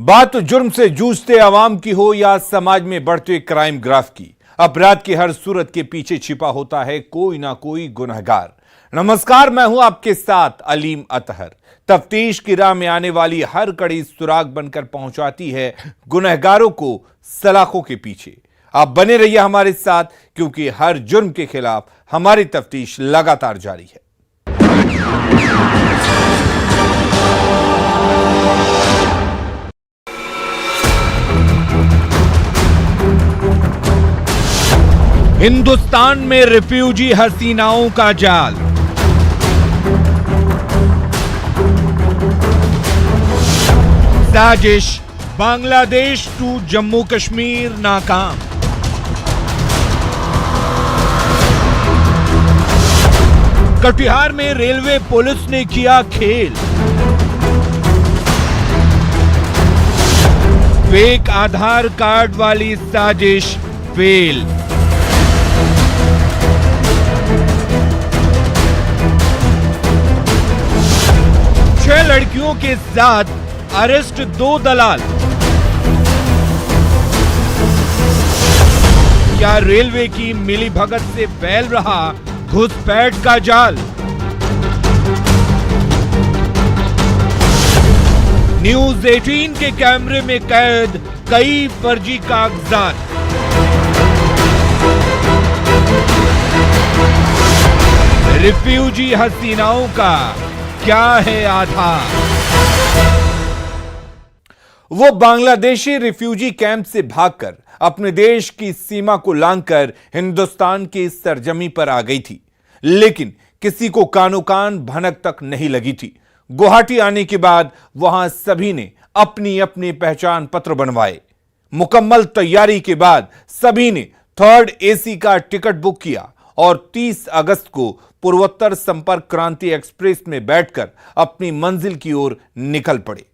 बात जुर्म से जूझते आवाम की हो या समाज में बढ़ते क्राइम ग्राफ की, अपराध की हर सूरत के पीछे छिपा होता है कोई ना कोई गुनहगार। नमस्कार, मैं हूं आपके साथ अलीम अतहर। तफ्तीश की राह में आने वाली हर कड़ी सुराग बनकर पहुंचाती है गुनहगारों को सलाखों के पीछे। आप बने रहिए हमारे साथ, क्योंकि हर जुर्म के खिलाफ हमारी तफ्तीश लगातार जारी है। हिंदुस्तान में रिफ्यूजी हसीनाओं का जाल। साजिश बांग्लादेश टू जम्मू कश्मीर नाकाम। कटिहार में रेलवे पुलिस ने किया खेल। फेक आधार कार्ड वाली साजिश फेल। छह लड़कियों के साथ अरेस्ट 2 दलाल। क्या रेलवे की मिलीभगत से फैल रहा घुसपैठ का जाल? न्यूज 18 के कैमरे में कैद कई फर्जी कागजात। रिफ्यूजी हसीनाओं का क्या है आधार? वो बांग्लादेशी रिफ्यूजी कैंप से भागकर अपने देश की सीमा को लांघकर हिंदुस्तान की सरजमी पर आ गई थी, लेकिन किसी को कानो कान भनक तक नहीं लगी थी। गुवाहाटी आने के बाद वहां सभी ने अपनी अपनी पहचान पत्र बनवाए। मुकम्मल तैयारी के बाद सभी ने 3rd AC का टिकट बुक किया और 30 अगस्त को पूर्वोत्तर संपर्क क्रांति एक्सप्रेस में बैठकर अपनी मंजिल की ओर निकल पड़े।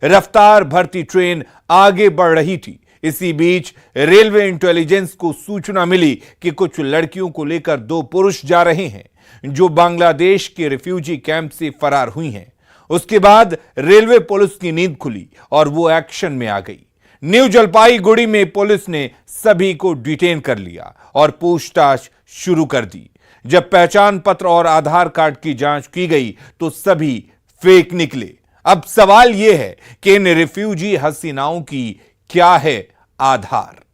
रफ्तार भरती ट्रेन आगे बढ़ रही थी। इसी बीच रेलवे इंटेलिजेंस को सूचना मिली कि कुछ लड़कियों को लेकर 2 पुरुष जा रहे हैं, जो बांग्लादेश के रिफ्यूजी कैंप से फरार हुई हैं। उसके बाद रेलवे पुलिस की नींद खुली और वो एक्शन में आ गई। न्यू जलपाईगुड़ी में पुलिस ने सभी को डिटेन कर लिया और पूछताछ शुरू कर दी। जब पहचान पत्र और आधार कार्ड की जांच की गई तो सभी फेक निकले। अब सवाल यह है कि इन रिफ्यूजी हसीनाओं की क्या है आधार?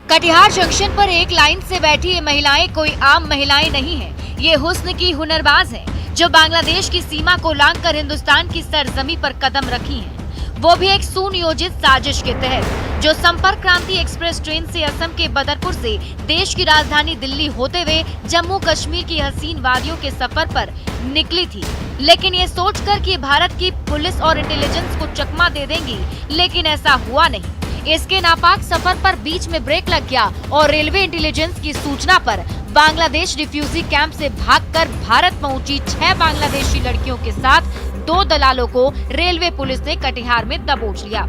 कटिहार जंक्शन पर एक लाइन से बैठी ये महिलाएं कोई आम महिलाएं नहीं हैं। ये हुस्न की हुनरबाज हैं, जो बांग्लादेश की सीमा को लांघकर हिंदुस्तान की सरजमी पर कदम रखी हैं। वो भी एक सुनियोजित साजिश के तहत, जो संपर्क क्रांति एक्सप्रेस ट्रेन से असम के बदरपुर से देश की राजधानी दिल्ली होते हुए जम्मू कश्मीर की हसीन वादियों के सफर पर निकली थी। लेकिन ये सोचकर कि भारत की पुलिस और इंटेलिजेंस को चकमा दे देंगी, लेकिन ऐसा हुआ नहीं। इसके नापाक सफर पर बीच में ब्रेक लग गया और रेलवे इंटेलिजेंस की सूचना पर बांग्लादेश रिफ्यूजी कैंप से भागकर भारत पहुंची 6 बांग्लादेशी लड़कियों के साथ 2 दलालों को रेलवे पुलिस ने कटिहार में दबोच लिया।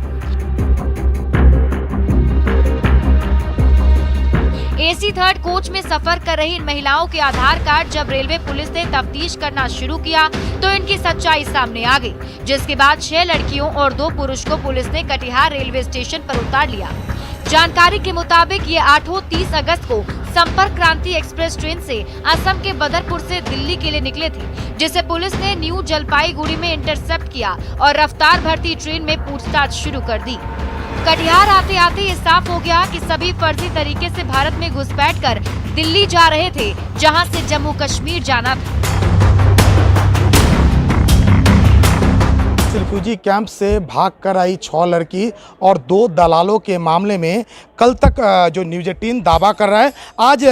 AC 3rd कोच में सफर कर रही इन महिलाओं के आधार कार्ड जब रेलवे पुलिस ने तफ्तीश करना शुरू किया तो इनकी सच्चाई सामने आ गई, जिसके बाद 6 लड़कियों और 2 पुरुष को पुलिस ने कटिहार रेलवे स्टेशन पर उतार लिया। जानकारी के मुताबिक ये 30 अगस्त को संपर्क क्रांति एक्सप्रेस ट्रेन से असम के बदरपुर से दिल्ली के लिए निकले थे, जिसे पुलिस ने न्यू जलपाईगुड़ी में इंटरसेप्ट किया और रफ्तार भरती ट्रेन में पूछताछ शुरू कर दी। कटिहार आते आते ये साफ हो गया कि सभी फर्जी तरीके से भारत में घुसपैठ कर दिल्ली जा रहे थे, जहां से जम्मू कश्मीर जाना था। रिफ्यूजी कैंप से भाग कर आई 6 लड़की और 2 दलालों के मामले में कल तक जो न्यूज 18 दावा कर रहा है, आज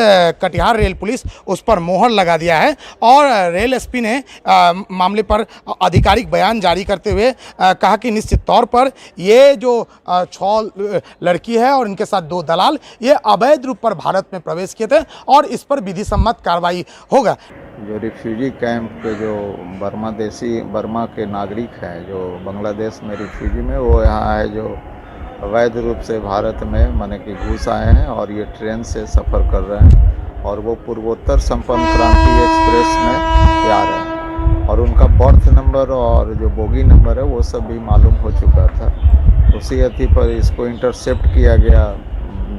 कटिहार रेल पुलिस उस पर मोहर लगा दिया है और रेल एसपी ने मामले पर आधिकारिक बयान जारी करते हुए कहा कि निश्चित तौर पर ये जो 6 लड़की है और इनके साथ 2 दलाल ये अवैध रूप पर भारत में प्रवेश किए थे और इस पर विधि सम्मत कार्रवाई होगा। जो रिफ्यूजी कैंप के जो बर्मा के नागरिक हैं जो जो बांग्लादेश में रिफ्यूजी में वो यहाँ है जो अवैध रूप से भारत में माने कि घुस आए हैं और ये ट्रेन से सफ़र कर रहे हैं और वो पूर्वोत्तर संपन्न क्रांति एक्सप्रेस में तैयार है और उनका बर्थ नंबर और जो बोगी नंबर है वो सब भी मालूम हो चुका था। उसी अति पर इसको इंटरसेप्ट किया गया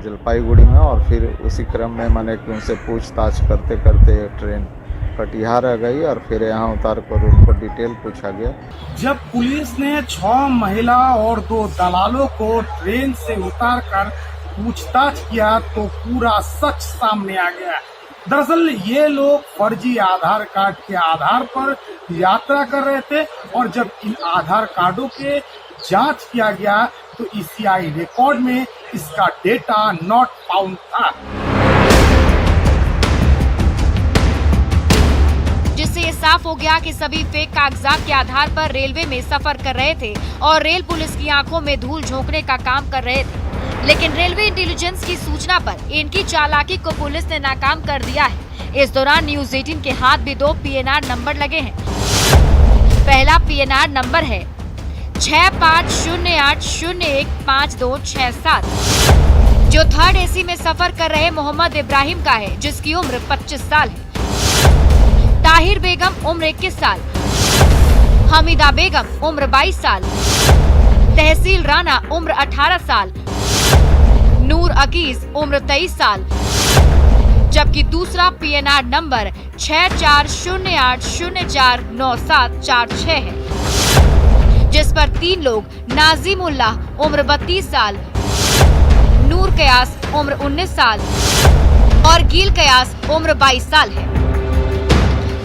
जलपाईगुड़ी में और फिर उसी क्रम में माने कि उनसे पूछताछ करते करते ट्रेन कटिहार आ गई और फिर यहाँ उतार कर उनको डिटेल पूछा गया। जब पुलिस ने 6 महिला और 2 दलालों को ट्रेन से उतारकर पूछताछ किया तो पूरा सच सामने आ गया। दरअसल ये लोग फर्जी आधार कार्ड के आधार पर यात्रा कर रहे थे और जब इन आधार कार्डों के जांच किया गया तो ईसीआई रिकॉर्ड में इसका डेटा नॉट फाउंड था, जिससे ये साफ हो गया कि सभी फेक कागजात के आधार पर रेलवे में सफर कर रहे थे और रेल पुलिस की आंखों में धूल झोंकने का काम कर रहे थे। लेकिन रेलवे इंटेलिजेंस की सूचना पर इनकी चालाकी को पुलिस ने नाकाम कर दिया है। इस दौरान न्यूज 18 के हाथ भी 2 पीएनआर नंबर लगे हैं। पहला पीएनआर नंबर है 6508015267 जो 3rd AC में सफर कर रहे मोहम्मद इब्राहिम का है, जिसकी उम्र 25 साल है। ताहिर बेगम उम्र 21 साल, हमीदा बेगम उम्र 22 साल, तहसील राना उम्र 18 साल, नूर अकीज उम्र 23 साल। जबकि दूसरा पीएनआर नंबर 6408049746 है, जिस पर 3 लोग नाजिमुल्लाह उम्र 32 साल, नूर कयास उम्र 19 साल और गील कयास उम्र 22 साल है,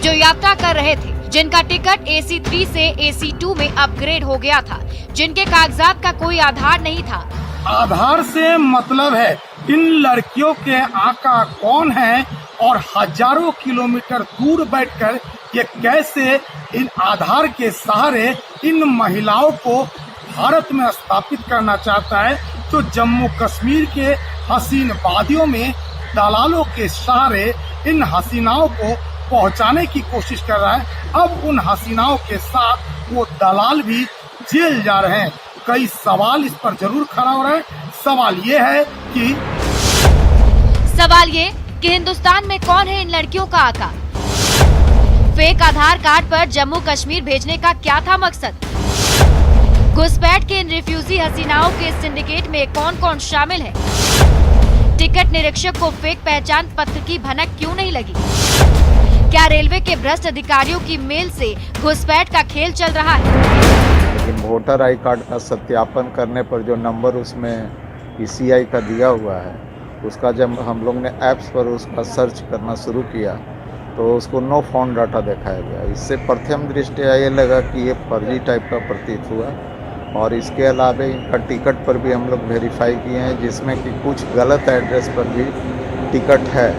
जो यात्रा कर रहे थे, जिनका टिकट AC3 से AC2 में अपग्रेड हो गया था, जिनके कागजात का कोई आधार नहीं था। आधार से मतलब है इन लड़कियों के आका कौन हैं और हजारों किलोमीटर दूर बैठकर ये कैसे इन आधार के सहारे इन महिलाओं को भारत में स्थापित करना चाहता है, तो जम्मू कश्मीर के हसीन वादियों में दलालों के सहारे इन हसीनाओं को पहुंचाने की कोशिश कर रहा है। अब उन हसीनाओं के साथ वो दलाल भी जेल जा रहे हैं। कई सवाल इस पर जरूर खड़ा हो रहा है। सवाल ये कि हिंदुस्तान में कौन है इन लड़कियों का आका? फेक आधार कार्ड पर जम्मू कश्मीर भेजने का क्या था मकसद? घुसपैठ के इन रिफ्यूजी हसीनाओं के सिंडिकेट में कौन कौन शामिल है? टिकट निरीक्षक को फेक पहचान पत्र की भनक क्यों नहीं लगी? क्या रेलवे के भ्रष्ट अधिकारियों की मेल से घुसपैठ का खेल चल रहा है? लेकिन वोटर आई कार्ड का सत्यापन करने पर जो नंबर उसमें ईसीआई का दिया हुआ है, उसका जब हम लोग ने ऐप्स पर उसका सर्च करना शुरू किया तो उसको नो फाउंड डाटा दिखाया गया। इससे प्रथम दृष्टया ये लगा कि ये फर्जी टाइप का प्रतीत हुआ और इसके अलावा इनका टिकट पर भी हम लोग वेरीफाई किए हैं, जिसमें कि कुछ गलत एड्रेस पर भी टिकट है।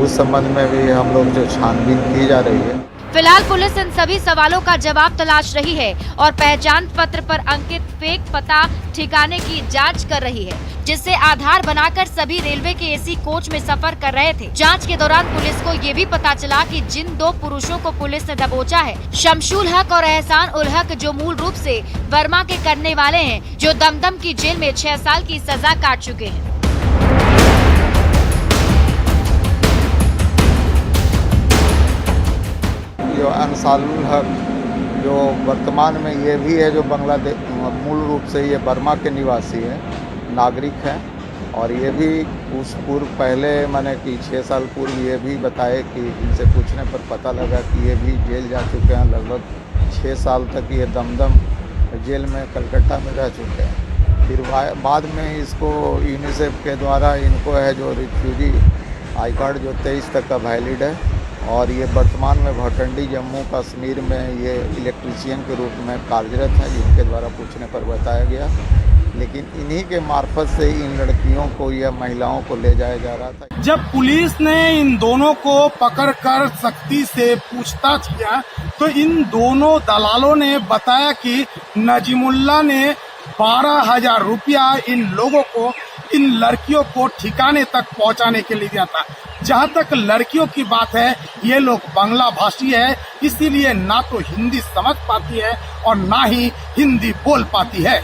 उस संबंध में भी हम लोग जो छानबीन की जा रही है। फिलहाल पुलिस इन सभी सवालों का जवाब तलाश रही है और पहचान पत्र पर अंकित फेक पता ठिकाने की जांच कर रही है, जिससे आधार बनाकर सभी रेलवे के एसी कोच में सफर कर रहे थे। जांच के दौरान पुलिस को ये भी पता चला कि जिन 2 पुरुषों को पुलिस ने दबोचा है, शमशुल हक और एहसान उल हक, जो मूल रूप से बर्मा के करने वाले हैं, जो दमदम की जेल में 6 साल की सजा काट चुके हैं। जो अंसारुल हक जो वर्तमान में ये भी है, जो बांग्लादेश मूल रूप से ये बर्मा के निवासी है, नागरिक हैं और ये भी उस पूर्व पहले मैंने कि 6 साल पूर्व ये भी बताए कि इनसे पूछने पर पता लगा कि ये भी जेल जा चुके हैं। लगभग 6 साल तक ये दमदम जेल में कलकत्ता में रह चुके हैं। फिर बाद में इसको यूनिसेफ के द्वारा इनको है जो रिफ्यूजी आई कार्ड जो 23 तक का वैलिड है और ये वर्तमान में भटंडी जम्मू कश्मीर में ये इलेक्ट्रीशियन के रूप में कार्यरत है, जिनके द्वारा पूछने पर बताया गया। लेकिन इन्हीं के मार्फत से इन लड़कियों को या महिलाओं को ले जाया जा रहा था। जब पुलिस ने इन दोनों को पकड़कर सख्ती से पूछताछ किया तो इन दोनों दलालों ने बताया कि नजीमुल्लाह ने 12,000 रुपया इन लोगों को, इन लड़कियों को ठिकाने तक पहुंचाने के लिए दिया था। जहां तक लड़कियों की बात है, ये लोग बांग्ला भाषी है, इसीलिए ना तो हिंदी समझ पाती है और ना ही हिंदी बोल पाती है।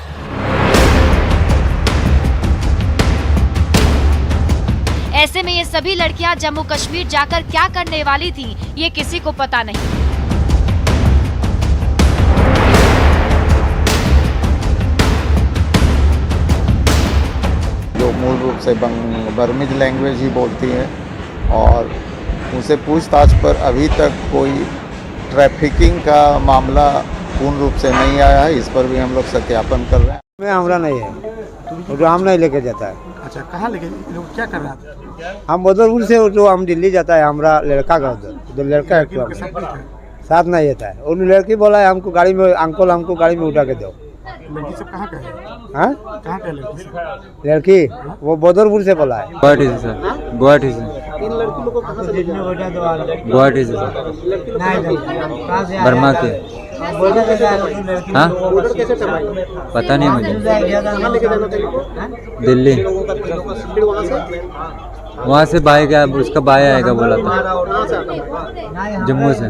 ऐसे में ये सभी लड़कियां जम्मू कश्मीर जाकर क्या करने वाली थी, ये किसी को पता नहीं। जो मूल रूप से बर्मीज लैंग्वेज ही बोलती हैं और उनसे पूछताछ पर अभी तक कोई ट्रैफिकिंग का मामला पूर्ण रूप से नहीं आया है। इस पर भी हम लोग सत्यापन कर रहे हैं। मैं हमरा नहीं है, तो हम नहीं लेके जाता है। अच्छा, कहाँ लेके लोग क्या कर रहा था? हम उधर से जो हम दिल्ली जाता है, हमारा लड़का का उधर लड़का है, साथ नहीं रहता है। उन लड़की बोला है हमको गाड़ी में, अंकल हमको गाड़ी में उठा के दो। लड़की सब कहाँ का है? हाँ, कहाँ का लड़की? लड़की वो बदरपुर से बोला है। गुवाहाटी से सर, गुवाहाटी से। इन लड़की लोगों को कहाँ से गुवाहाटी से सर, बर्मा के। हाँ, पता नहीं मुझे। दिल्ली, वहाँ से भाई क्या, उसका भाई आएगा बोला था। जम्मू से।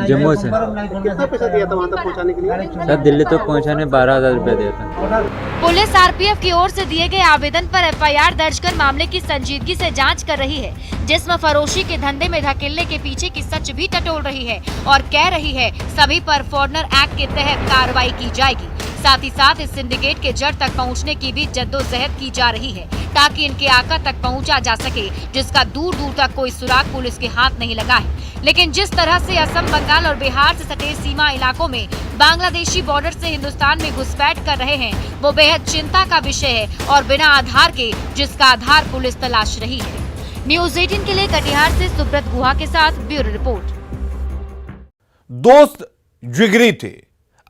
जम्मू से कितना पैसा दिया था वहाँ तक पहुँचाने के लिए? सर दिल्ली तक पहुँचाने 12,000 रुपया दिया था। पुलिस आरपीएफ की ओर से दिए गए आवेदन पर एफआईआर दर्ज कर मामले की संजीदगी से जांच कर रही है। जिस्म फरोशी के धंधे में धकेलने के पीछे की सच भी टटोल रही है और कह रही है सभी पर फॉरेनर एक्ट के तहत कार्रवाई की जाएगी। साथ ही साथ इस सिंडिकेट के जड़ तक पहुंचने की भी जद्दोजहद की जा रही है ताकि इनके आका तक पहुंचा जा सके, जिसका दूर दूर तक कोई सुराग पुलिस के हाथ नहीं लगा है। लेकिन जिस तरह से असम, बंगाल और बिहार से सटे सीमा इलाकों में बांग्लादेशी बॉर्डर से हिंदुस्तान में घुसपैठ कर रहे हैं, वो बेहद चिंता का विषय है और बिना आधार के जिसका आधार पुलिस तलाश रही है। न्यूज़ 18 के लिए कटिहार से सुब्रत गुहा के साथ ब्यूरो रिपोर्ट। दोस्त जिगरी थे,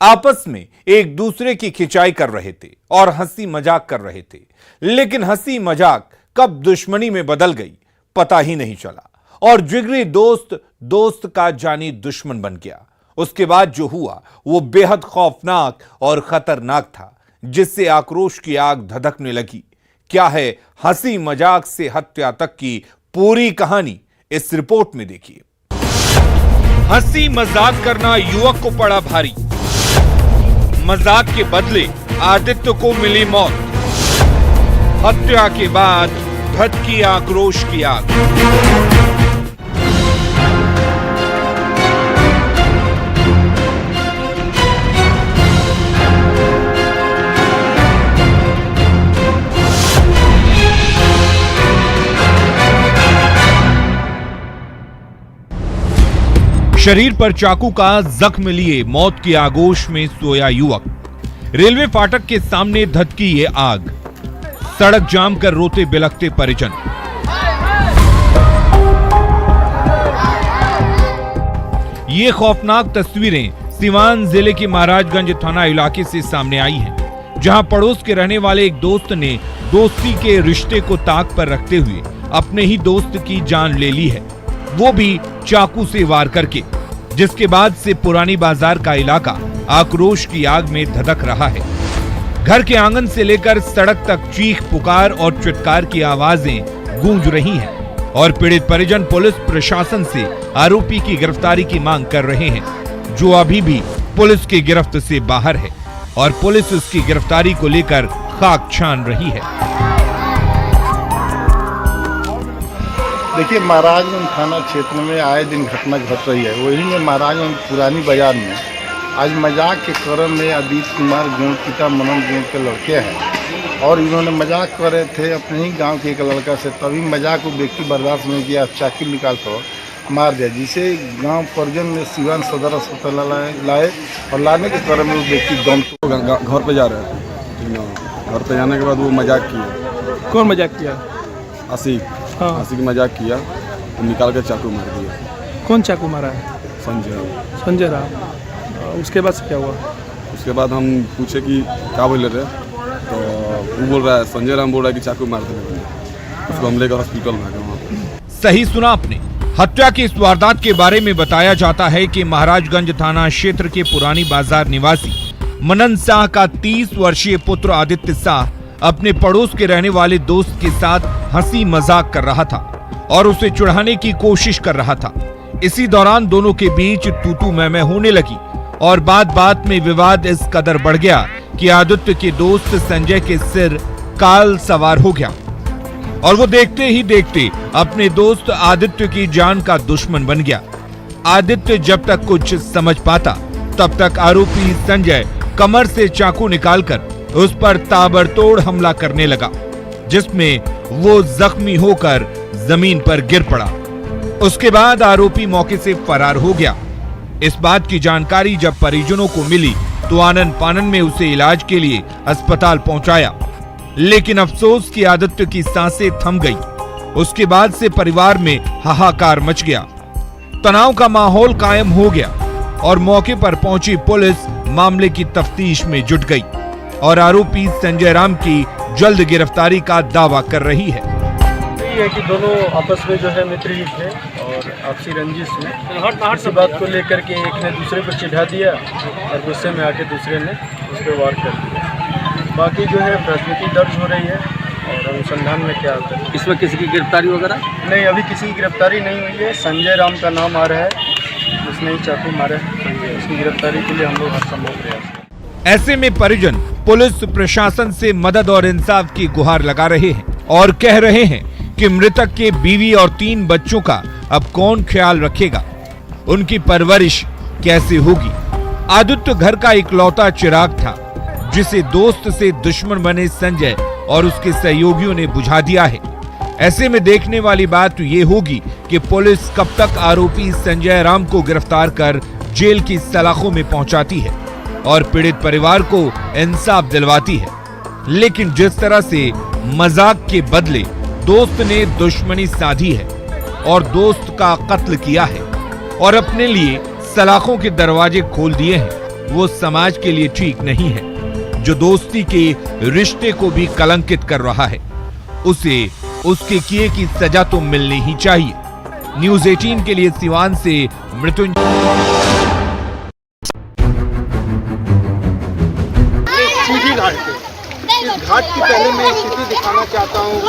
आपस में एक दूसरे की खिंचाई कर रहे थे और हंसी मजाक कर रहे थे, लेकिन हंसी मजाक कब दुश्मनी में बदल गई पता ही नहीं चला और जिगरी दोस्त दोस्त का जानी दुश्मन बन गया। उसके बाद जो हुआ वो बेहद खौफनाक और खतरनाक था, जिससे आक्रोश की आग धधकने लगी। क्या है हंसी मजाक से हत्या तक की पूरी कहानी, इस रिपोर्ट में देखिए। हंसी मजाक करना युवक को पड़ा भारी, मजाक के बदले आदित्य को मिली मौत, हत्या के बाद भड़की आक्रोश की आग। शरीर पर चाकू का जख्म लिए मौत की आगोश में सोया युवक। रेलवे फाटक के सामने धधकी ये आग, सड़क जाम कर रोते बिलखते परिजन। ये खौफनाक तस्वीरें सिवान जिले के महाराजगंज थाना इलाके से सामने आई हैं, जहां पड़ोस के रहने वाले एक दोस्त ने दोस्ती के रिश्ते को ताक पर रखते हुए अपने ही दोस्त की जान ले ली है, वो भी चाकू से वार करके, जिसके बाद से पुरानी बाजार का इलाका आक्रोश की आग में धधक रहा है। घर के आंगन से लेकर सड़क तक चीख पुकार और चित्कार की आवाजें गूंज रही हैं और पीड़ित परिजन पुलिस प्रशासन से आरोपी की गिरफ्तारी की मांग कर रहे हैं, जो अभी भी पुलिस की गिरफ्त से बाहर है और पुलिस उसकी गिरफ्तारी को लेकर खाक छान रही है। देखिए, महाराजगंज थाना क्षेत्र में आए दिन घटना घट रही है। वही में महाराजगंज पुरानी बाजार में आज मजाक के क्रम में आदित्य कुमार गोंड पिता मनन गोंड के लड़के हैं और इन्होंने मजाक कर रहे थे अपने ही गांव के एक लड़का से। तभी मजाक को व्यक्ति बर्दाश्त नहीं किया, चाकू निकाल कर मार दिया, जिसे गांव परिजन ने सिवान सदर अस्पताल लाए और लाने के क्रम में वो व्यक्ति दम घर पे जा रहे थे। घर पे जाने के बाद वो मजाक किया। कौन मजाक किया? आशिक। हाँ, आशिक मजाक किया तो निकाल कर चाकू मार दिया। कौन चाकू मारा है? संजय राव। उसके बाद क्या हुआ? उसके बाद हम पूछे कि क्या बोल रहे, तो वो बोल रहा है, संजय राम बोल रहा है कि चाकू मार देने। उसको हम लेकर हॉस्पिटल में गए। वहाँ पे सही सुना आपने। हत्या की इस वारदात के बारे में बताया जाता है कि महाराजगंज थाना क्षेत्र के पुरानी बाजार निवासी मनन शाह का 30 वर्षीय पुत्र आदित्य शाह अपने पड़ोस के रहने वाले दोस्त के साथ हंसी मजाक कर रहा था और उसे चुड़ाने की कोशिश कर रहा था। इसी दौरान दोनों के बीच तू-तू मैं होने लगी और बात बात में विवाद इस कदर बढ़ गया कि आदित्य के दोस्त संजय के सिर काल सवार हो गया और वो देखते ही देखते अपने दोस्त आदित्य की जान का दुश्मन बन गया। आदित्य जब तक कुछ समझ पाता तब तक आरोपी संजय कमर से चाकू निकालकर उस पर ताबड़तोड़ हमला करने लगा, जिसमें वो जख्मी होकर जमीन पर गिर पड़ा। उसके बाद आरोपी मौके से फरार हो गया। इस बात की जानकारी जब परिजनों को मिली तो आनन फानन में उसे इलाज के लिए अस्पताल पहुंचाया, लेकिन अफसोस कि आदित्य की सांसें थम गई। उसके बाद से परिवार में हाहाकार मच गया, तनाव का माहौल कायम हो गया और मौके पर पहुंची पुलिस मामले की तफ्तीश में जुट गई और आरोपी संजय राम की जल्द गिरफ्तारी का दावा कर रही है। यही है कि दोनों आपस में जो है मित्र ही थे और आपसी रंजिश में इसी बात को लेकर के एक ने दूसरे को चिढ़ा दिया और गुस्से में आके दूसरे ने उस पर वार कर दिया। बाकी जो है प्राथमिकी दर्ज हो रही है और अनुसंधान में क्या होता है। इसमें किसी की गिरफ्तारी वगैरह नहीं, अभी किसी की गिरफ्तारी नहीं हुई है। संजय राम का नाम आ रहा है, उसने ही चाकू मारा है। उसकी गिरफ्तारी के लिए हम लोग हर संभव प्रयास करें। ऐसे में परिजन पुलिस प्रशासन से मदद और इंसाफ की गुहार लगा रहे हैं और कह रहे हैं कि मृतक के बीवी और 3 बच्चों का अब कौन ख्याल रखेगा, उनकी परवरिश कैसे होगी। आदित्य घर का इकलौता चिराग था जिसे दोस्त से दुश्मन बने संजय और उसके सहयोगियों ने बुझा दिया है। ऐसे में देखने वाली बात ये होगी कि पुलिस कब तक आरोपी संजय राम को गिरफ्तार कर जेल की सलाखों में पहुंचाती है और पीड़ित परिवार को इंसाफ दिलवाती है। लेकिन जिस तरह से मजाक के बदले दोस्त ने दुश्मनी साधी है और दोस्त का कत्ल किया है और अपने लिए सलाखों के दरवाजे खोल दिए हैं, वो समाज के लिए ठीक नहीं है। जो दोस्ती के रिश्ते को भी कलंकित कर रहा है, उसे उसके किए की सजा तो मिलनी ही चाहिए। न्यूज़ 18 के लिए सिवान से मृत्युंजय। सीधी घाट पे, इस घाट की पहले मैं स्थिति दिखाना चाहता हूँ कि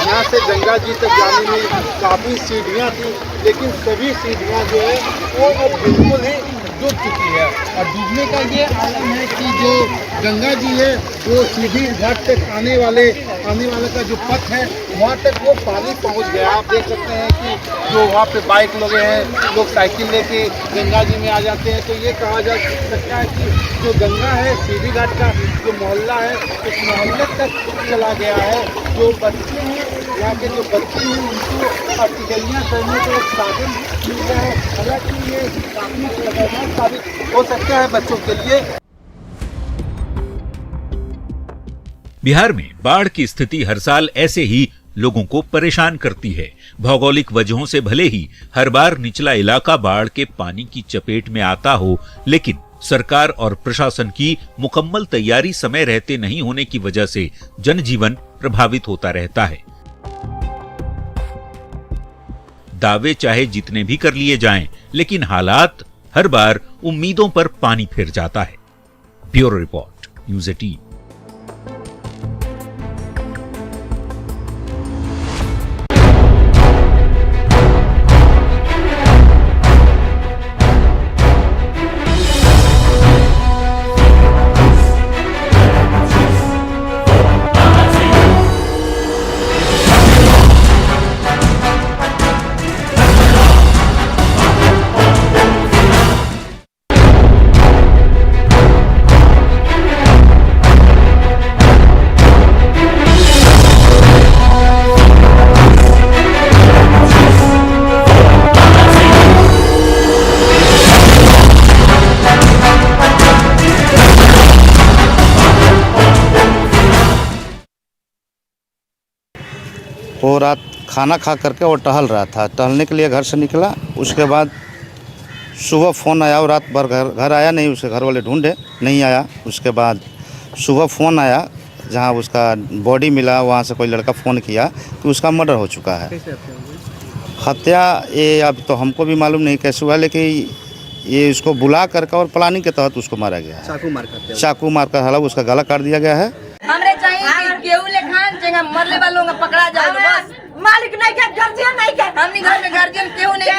यहाँ से गंगा जी तक जाने में काफ़ी सीढ़ियाँ थी, लेकिन सभी सीढ़ियाँ जो है वो अब बिल्कुल ही डूब चुकी है। और डूबने का ये आलम है कि जो गंगा जी है वो सीधी घाट तक आने वाले का जो पथ है वहाँ तक वो पानी पहुँच गया। आप देख सकते हैं कि जो वहाँ पे बाइक लगे हैं, लोग साइकिल लेके गंगा जी में आ जाते हैं। तो ये कहा जा सकता है कि जो गंगा है सीधी घाट का जो मोहल्ला है उस मोहल्ले तक चला गया है। जो बच्चे हैं यहाँ के जो बच्चे हैं उनको अटगलियाँ करने को एक साधन मिल गया है। हालांकि ये काफ़ी खतरनाक साबित हो सकता है बच्चों के लिए। बिहार में बाढ़ की स्थिति हर साल ऐसे ही लोगों को परेशान करती है। भौगोलिक वजहों से भले ही हर बार निचला इलाका बाढ़ के पानी की चपेट में आता हो, लेकिन सरकार और प्रशासन की मुकम्मल तैयारी समय रहते नहीं होने की वजह से जनजीवन प्रभावित होता रहता है। दावे चाहे जितने भी कर लिए जाएं, लेकिन हालात हर बार उम्मीदों पर पानी फिर जाता है। Bureau report, news 18। वो रात खाना खा करके वो टहल रहा था, टहलने के लिए घर से निकला। उसके बाद सुबह फ़ोन आया, और रात भर घर आया नहीं, उसके घर वाले ढूंढे नहीं आया। उसके बाद सुबह फ़ोन आया, जहाँ उसका बॉडी मिला वहाँ से कोई लड़का फ़ोन किया कि उसका मर्डर हो चुका है। हत्या ये अब तो हमको भी मालूम नहीं कैसे हुआ, लेकिन ये उसको बुला करके और प्लानिंग के तहत उसको मारा गया है। चाकू मार कर हालांकि उसका गला काट दिया गया है। हमरे चाहिए कि केहू ले खान जगह मरले वालों का पकड़ा जाए, बस मालिक नहीं के, गार्जियन नहीं के, हमनी घर में गार्जियन केहू नहीं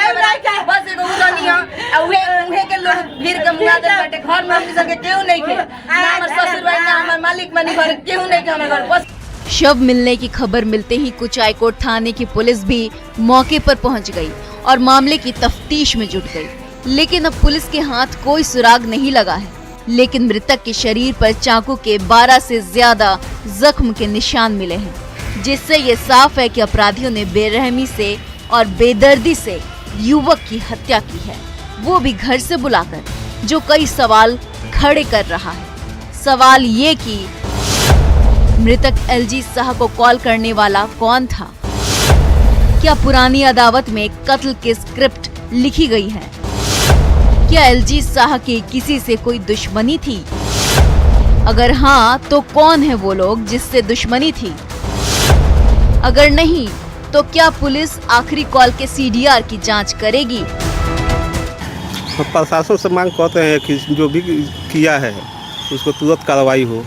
के, बस एगो उड़नी है, उहे के लोग भीड़ के मुंगा दे बैठे, घर में हमनी सबके केहू नहीं के, ना हमर ससुर भाई ना हमर मालिक मनी घर केहू नहीं के हमर घर बस। शव मिलने की खबर मिलते ही कुचायकोट थाने की पुलिस भी मौके पर पहुंच गई और मामले की तफ्तीश में जुट गई, लेकिन अब पुलिस के हाथ कोई सुराग नहीं लगा है। लेकिन मृतक के शरीर पर चाकू के 12 से ज्यादा जख्म के निशान मिले हैं, जिससे ये साफ है कि अपराधियों ने बेरहमी से और बेदर्दी से युवक की हत्या की है, वो भी घर से बुलाकर, जो कई सवाल खड़े कर रहा है। सवाल ये कि मृतक एलजी शाह को कॉल करने वाला कौन था? क्या पुरानी अदावत में कत्ल की स्क्रिप्ट लिखी गई है? क्या एलजी शाह की किसी से कोई दुश्मनी थी? अगर हाँ, तो कौन है वो लोग जिससे दुश्मनी थी? अगर नहीं, तो क्या पुलिस आखिरी कॉल के सीडीआर की जांच करेगी? प्रशासन से मांग करते हैं कि जो भी किया है उसको तुरंत कार्रवाई हो।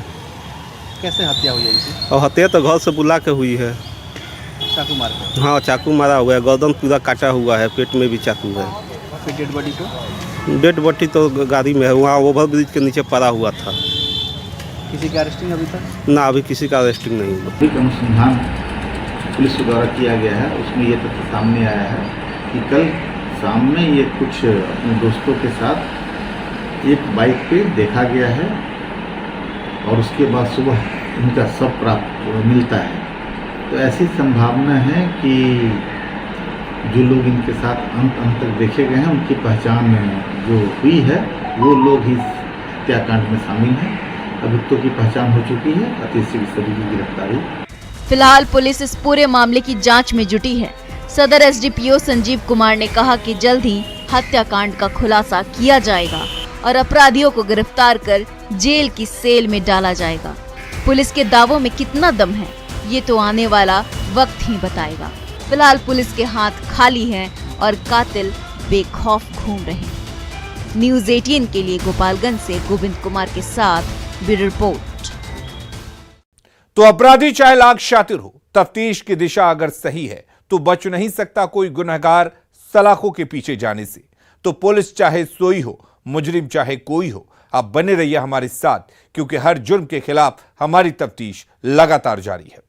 कैसे हत्या हुई है इनकी? और हत्या तो घर से बुला के हुई है। चाकू मार के? हाँ, चाकू मारा हुआ है, गर्दन पूरा काटा हुआ है, पेट में भी चाकू है। फिर डेड बॉडी को? डेड बॉडी तो गाड़ी में है, वहाँ ओवरब्रिज के नीचे पड़ा हुआ था। किसी का अरेस्टिंग अभी तक? ना, अभी किसी का अरेस्टिंग नहीं हुआ। अनुसंधान पुलिस के द्वारा किया गया है, उसमें ये तथ्य सामने आया है कि कल शाम में ये कुछ अपने दोस्तों के साथ एक बाइक पे देखा गया है और उसके बाद सुबह इनका शव प्राप्त मिलता है। तो ऐसी संभावना है कि जो लोग इनके साथ अंत तक देखे गए हैं उनकी पहचान जो हुई है वो लोग ही हत्याकांड में शामिल हैं। अभियुक्तों की पहचान हो चुकी है, अति शीघ्र सभी की गिरफ्तारी। फिलहाल पुलिस इस पूरे मामले की जांच में जुटी है। सदर एसडीपीओ संजीव कुमार ने कहा कि जल्द ही हत्याकांड का खुलासा किया जाएगा और अपराधियों को गिरफ्तार कर जेल की सेल में डाला जाएगा। पुलिस के दावों में कितना दम है, ये तो आने वाला वक्त ही बताएगा। फिलहाल पुलिस के हाथ खाली हैं और कातिल बेखौफ घूम रहे हैं। न्यूज़ 18 के लिए गोपालगंज से गोविंद कुमार के साथ ब्यूरो रिपोर्ट। तो अपराधी चाहे लाख शातिर हो, तफ्तीश की दिशा अगर सही है तो बच नहीं सकता कोई गुनहगार सलाखों के पीछे जाने से। तो पुलिस चाहे सोई हो, मुजरिम चाहे कोई हो, आप बने रहिए हमारे साथ, क्योंकि हर जुर्म के खिलाफ हमारी तफ्तीश लगातार जारी है।